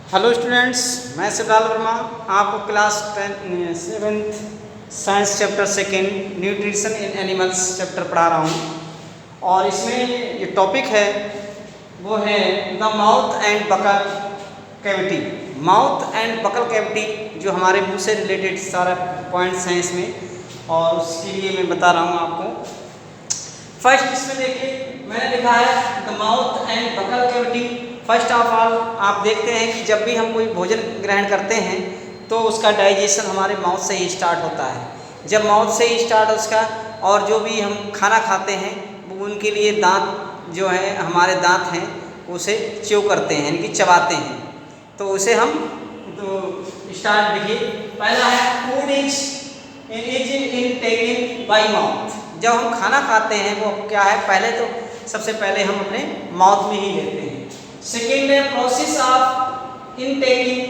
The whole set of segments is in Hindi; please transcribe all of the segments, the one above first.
हेलो स्टूडेंट्स, मैं सिद्धार्थ वर्मा आपको class 7th science chapter second nutrition in animals chapter पढ़ा रहा हूँ। और इसमें जो टॉपिक है वो है the mouth and buccal cavity. Mouth and buccal cavity जो हमारे मुंह से रिलेटेड सारा पॉइंट्स हैं इसमें, और उसके लिए मैं बता रहा हूँ आपको। फर्स्ट इसमें देखिए मैंने लिखा है the mouth and buccal cavity. First of all आप देखते हैं कि जब भी हम कोई भोजन ग्रहण करते हैं तो उसका डाइजेशन हमारे माउथ से ही स्टार्ट होता है। जब माउथ से ही स्टार्ट उसका, और जो भी हम खाना खाते हैं वो उनके लिए दांत जो है हमारे दांत हैं उसे च्यू करते हैं, यानी कि चबाते हैं। तो उसे हम स्टार्ट देखिए, पहला है food is taken by mouth. जब हम खाना खाते हैं वो क्या है, पहले तो सबसे पहले हम अपने माउथ में ही लेते हैं। सेकेंड है process of intaking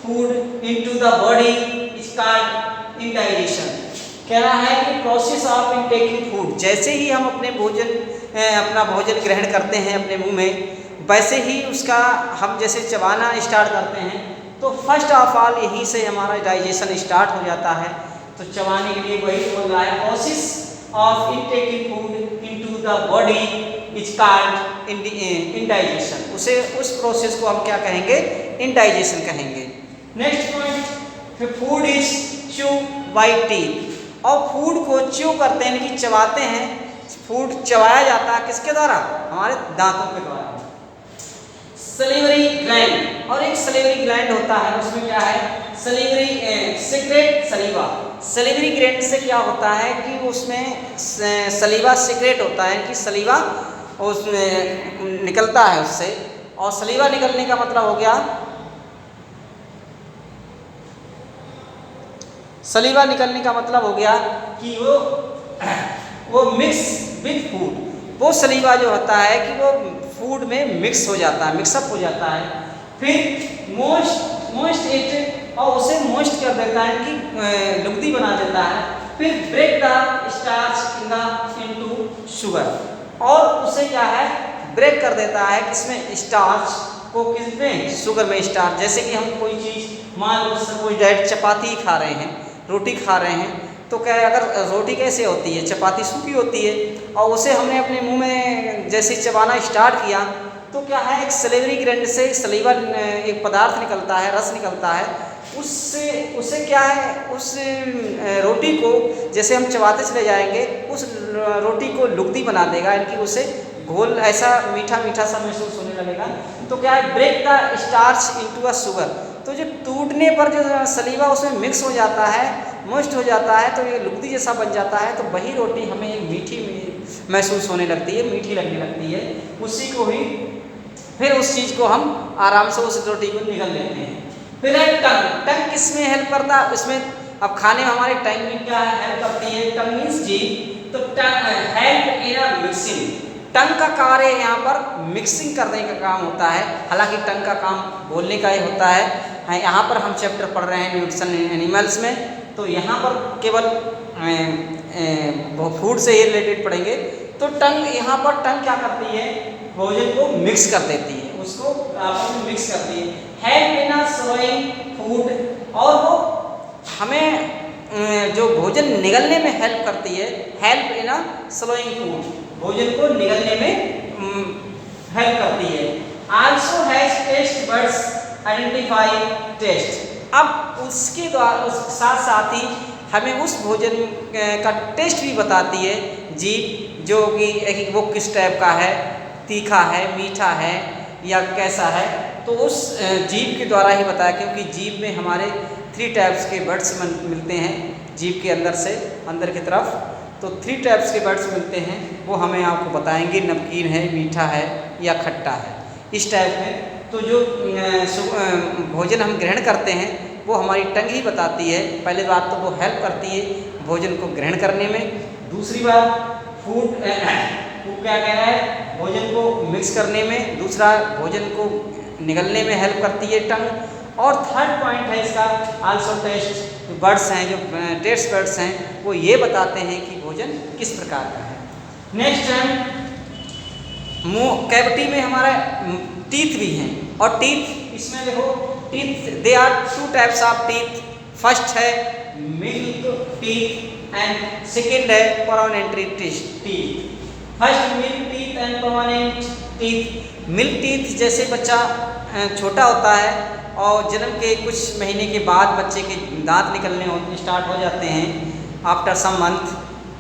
food into the body is called ingestion. कह रहा है कि प्रोसेस ऑफ इनटेकिंग फूड, जैसे ही हम अपना भोजन ग्रहण करते हैं अपने मुंह में, वैसे ही उसका हम जैसे चबाना स्टार्ट करते हैं तो फर्स्ट ऑफ ऑल यहीं से हमारा डाइजेशन स्टार्ट हो जाता है। तो चबाने के लिए वही बोल रहा है, process of intaking food into the body is called ingestion. उसे उस प्रोसेस को हम क्या कहेंगे, इंडाइजेशन कहेंगे। Next point, food is chew by teeth. और फूड को च्यू करते हैं, यानी कि चबाते हैं। फूड चबाया जाता है किसके द्वारा, हमारे दांतों के द्वारा। सलीवरी ग्लैंड, और एक सलीवरी ग्लैंड होता है, उसमें क्या है, सलीवरी सीक्रेट सलीवा। सलीवरी ग्लैंड से क्या होता है कि उसमें सलीवा सीक्रेट होता है, कि सलीवा उसमें निकलता है उससे। और सलीवा निकलने का मतलब हो गया, सलीवा निकलने का मतलब हो गया कि वो मिक्स विथ फूड। वो सलीवा जो होता है कि वो फूड में मिक्स हो जाता है, मिक्सअप हो जाता है। फिर मोस्ट इट, और उसे मोस्ट कर देता है कि लुगदी बना देता है। फिर break the starch into sugar, और उसे क्या है, ब्रेक कर देता है किसमें, स्टार्च को, किसमें, शुगर में स्टार्च। जैसे कि हम कोई चीज़, मान लो कोई डाइट चपाती खा रहे हैं, रोटी खा रहे हैं, तो क्या है, अगर रोटी कैसे होती है, चपाती सूखी होती है, और उसे हमने अपने मुंह में जैसे चबाना स्टार्ट किया तो क्या है, एक सलीवरी ग्लैंड से सलीवा एक पदार्थ निकलता है, रस निकलता है। उससे क्या है, उस रोटी को जैसे हम चबाते चले जाएंगे उस रोटी को लुगदी बना देगा, यानी कि उसे घोल ऐसा मीठा मीठा सा महसूस होने लगेगा। तो क्या है, break the starch into a sugar. तो जो टूटने पर जो सलीवा उसमें मिक्स हो जाता है, मोस्ट हो जाता है, तो ये लुगदी जैसा बन जाता है। तो वही रोटी हमें एक मीठी महसूस होने लगती है, मीठी लगने लगती है। उसी को ही फिर उस चीज़ को हम आराम से उस रोटी को निगल लेते हैं। फिर है टंग। टंग किस में हेल्प करता है, उसमें अब खाने में हमारे टंग में क्या हेल्प करती है, टंग मीन्स जीभ। तो टंग हेल्प इन अ मिक्सिंग। टंग का कार्य यहाँ पर मिक्सिंग करने का काम होता है। हालांकि टंग का काम बोलने का ही होता है। यहाँ पर हम चैप्टर पढ़ रहे हैं न्यूट्रिशन इन एनिमल्स में, तो यहाँ पर केवल फूड से ही रिलेटेड पढ़ेंगे। तो टंग, यहाँ पर टंग क्या करती है, भोजन को मिक्स कर देती है, उसको आपस में मिक्स करती है। हेल्प इन स्वलोइंग फूड, और वो हमें जो भोजन निगलने में हेल्प करती है। हेल्प इन स्वलोइंग फूड, भोजन को निगलने में हेल्प करती है। Also has taste buds identify taste. अब उसके द्वारा उसके साथ साथ ही हमें उस भोजन का टेस्ट भी बताती है जीभ, जो कि वो किस टाइप का है, तीखा है, मीठा है या कैसा है। तो उस जीभ के द्वारा ही बताया, क्योंकि जीभ में हमारे 3 टाइप्स के बड्स मिलते हैं जीभ के अंदर से, अंदर की तरफ। तो 3 टाइप्स के बड्स मिलते हैं, वो हमें आपको बताएंगे, नमकीन है, मीठा है या खट्टा है, इस टाइप में। तो जो भोजन हम ग्रहण करते हैं वो हमारी टंग ही बताती है। पहली बात तो वो हेल्प करती है भोजन को ग्रहण करने में। दूसरी बात, फूड क्या कह रहा है, भोजन को मिक्स करने में। दूसरा, भोजन को निगलने में हेल्प करती है टंग। और थर्ड पॉइंट है इसका, आल्सो टेस्ट बर्ड्स हैं, जो टेस्ट बर्ड्स हैं, वो ये बताते हैं कि भोजन किस प्रकार का है। नेक्स्ट है मुंह कैविटी में हमारा टीथ भी हैं, और टीथ इसमें देखो teeth, they are two types of teeth. First है मिल्क टीथ एंड सेकेंड है permanent teeth. First milk teeth and permanent teeth. Milk teeth जैसे बच्चा छोटा होता है और जन्म के कुछ महीने के बाद बच्चे के दांत निकलने स्टार्ट हो जाते हैं आफ्टर सम मंथ,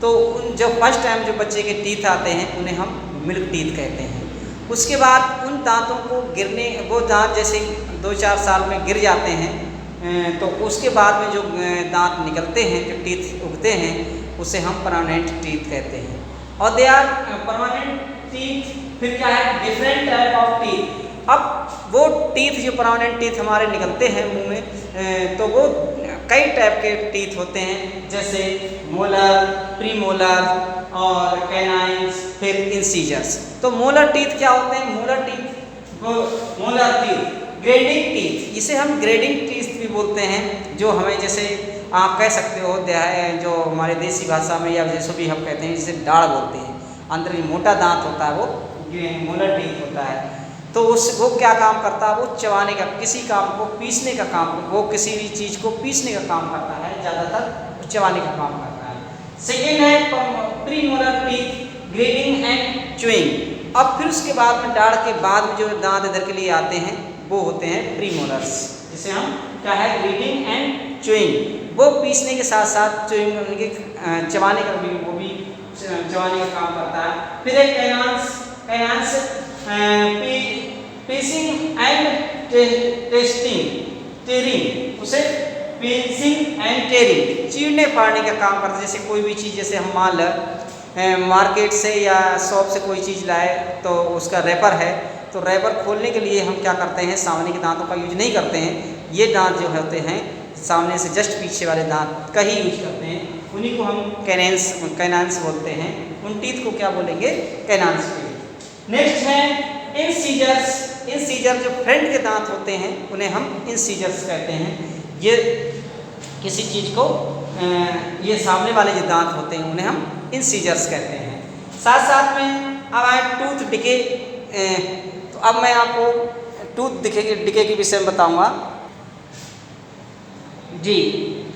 तो उन जो फर्स्ट टाइम जो बच्चे के टीथ आते हैं उन्हें हम मिल्क टीथ कहते हैं। उसके बाद उन दांतों को गिरने, वो दांत जैसे 2-4 साल में गिर जाते हैं, तो उसके बाद में जो दांत निकलते हैं, जो टीथ उगते हैं, उसे हम परमानेंट टीथ कहते हैं। और दे आर परमानेंट टीथ। फिर क्या है, डिफरेंट टाइप ऑफ टीथ। अब वो टीथ जो परमानेंट टीथ हमारे निकलते हैं मुंह में, तो वो कई टाइप के टीथ होते हैं, जैसे मोलर, प्रीमोलर और कैनाइन्स, फिर इंसीजर्स। तो मोलर टीथ क्या होते हैं? मोलर टीथ ग्रेडिंग टीथ, इसे हम ग्रेडिंग टीथ भी बोलते हैं, जो हमें जैसे आप कह सकते हो जो हमारे देसी भाषा में या जैसे भी हम कहते हैं, जिसे दाढ़ बोलते हैं, अंदर मोटा दांत होता है, वो मोलर टीथ होता है। तो वो क्या काम करता है? वो चबाने का, किसी काम को पीसने का काम, वो किसी भी चीज़ को पीसने का काम करता है, ज़्यादातर चबाने का काम करता है। सेकेंड है premolar teeth, grading and chewing. अब फिर उसके बाद में दाढ़ के बाद में जो दांत इधर के लिए आते हैं वो होते हैं प्रीमोलर्स, जिसे हम क्या है, ग्रेडिंग एंड च्यूइंग। वो पीसने के साथ साथ च्यूइंग उनके चबाने का भी, वो भी चबाने का काम करता है। फिर एक कैनांस पीसिंग एंड टेरिंग, उसे पीसिंग एंड टेरिंग, चीरने फाड़ने का काम करता है। जैसे कोई भी चीज़, जैसे हम मान लें मार्केट से या शॉप से कोई चीज़ लाए, तो उसका रैपर है, तो रैपर खोलने के लिए हम क्या करते हैं, सामने के दांतों का यूज नहीं करते हैं। ये दांत जो होते हैं सामने से जस्ट पीछे वाले दांत का ही यूज करते हैं, उन्हीं को हम कैनांस बोलते हैं। उन टीथ को क्या बोलेंगे? कैनांस टीथ। नेक्स्ट है इंसीजर्स। इंसीजर जो फ्रंट के दांत होते हैं उन्हें हम इंसीजर्स कहते हैं। ये किसी चीज़ को, ये सामने वाले जो दांत होते हैं उन्हें हम इंसीजर्स कहते हैं। साथ साथ में अब आए टूथ डिके। तो अब मैं आपको टूथ डिके के विषय में बताऊंगा जी।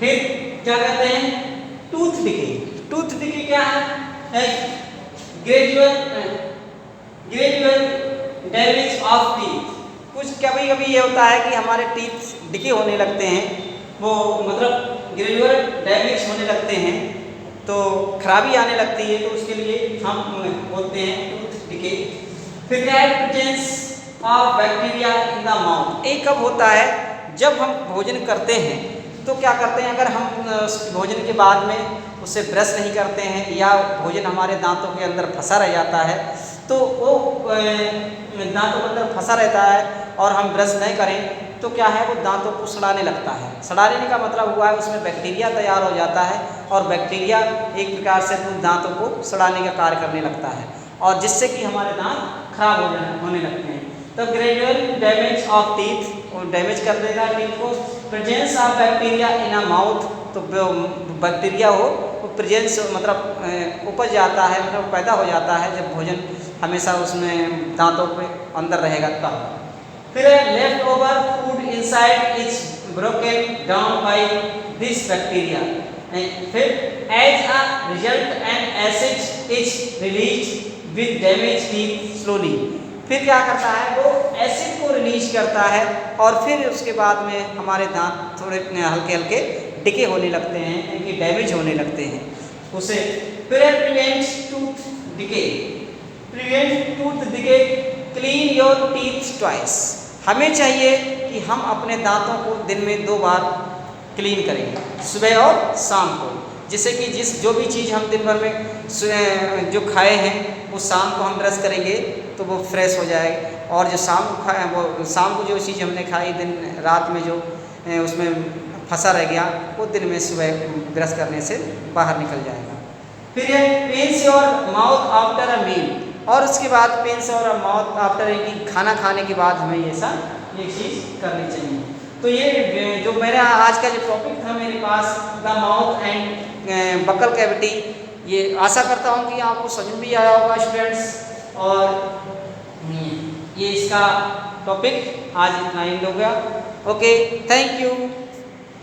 फिर क्या कहते हैं? Tooth decay. टूथ डिके क्या है? Gradual damage of teeth. कुछ कभी कभी ये होता है कि हमारे टीथ डिके होने लगते हैं, वो मतलब ग्रेजुअल डैमेज होने लगते हैं, तो खराबी आने लगती है, तो उसके लिए हम बोलते हैं टूथ डिके। फिर क्या है? Presence of bacteria in the mouth. एक कब होता है? जब हम भोजन करते हैं, तो क्या करते हैं, अगर हम उस भोजन के बाद में उससे ब्रश नहीं करते हैं या भोजन हमारे दांतों के अंदर फंसा रह जाता है, तो वो दांतों के अंदर फंसा रहता है और हम ब्रश नहीं करें, तो क्या है, वो दांतों को सड़ाने लगता है। सड़ाने का मतलब हुआ है उसमें बैक्टीरिया तैयार हो जाता है, और बैक्टीरिया एक प्रकार से दांतों को सड़ाने का कार्य करने लगता है, और जिससे कि हमारे दांत खराब होने लगते हैं। तो ग्रेजुअल डैमेज ऑफ टीथ, और डैमेज कर देगा टीथ को। Presence of bacteria in a mouth, तो बैक्टीरिया हो वो प्रेजेंस मतलब उपज जाता है, मतलब पैदा हो जाता है जब भोजन हमेशा उसमें दांतों पे अंदर रहेगा तब। फिर left over food inside is broken down by this bacteria. फिर as a result an acid is release with damage teeth slowly. फिर क्या करता है, वो एसिड को रिलीज करता है, और फिर उसके बाद में हमारे दांत थोड़े हल्के हल्के डिके होने लगते हैं, इनकी डैमेज होने लगते हैं उसे। फिर prevent tooth decay. Prevent tooth decay, clean your teeth twice. हमें चाहिए कि हम अपने दांतों को दिन में 2 बार क्लीन करें, सुबह और शाम को, जिससे कि जो भी चीज़ हम दिन भर में जो खाए हैं वो शाम को हम ब्रश करेंगे तो वो फ्रेश हो जाएगी, और जो शाम को खाए वो शाम को जो चीज़ हमने खाई दिन रात में जो उसमें फंसा रह गया, वो दिन में सुबह ब्रश करने से बाहर निकल जाएगा। फिर है pens your mouth after a meal. और उसके बाद पेंस योर माउथ आफ्टर खाना खाने के बाद हमें ये चीज़ करनी चाहिए। तो ये जो मेरा आज का जो टॉपिक था मेरे पास, the mouth and buccal cavity, ये आशा करता हूँ कि आपको समझ भी आया होगा स्टूडेंट्स। और ये इसका टॉपिक आज इतना एंड हो गया। Okay, thank you.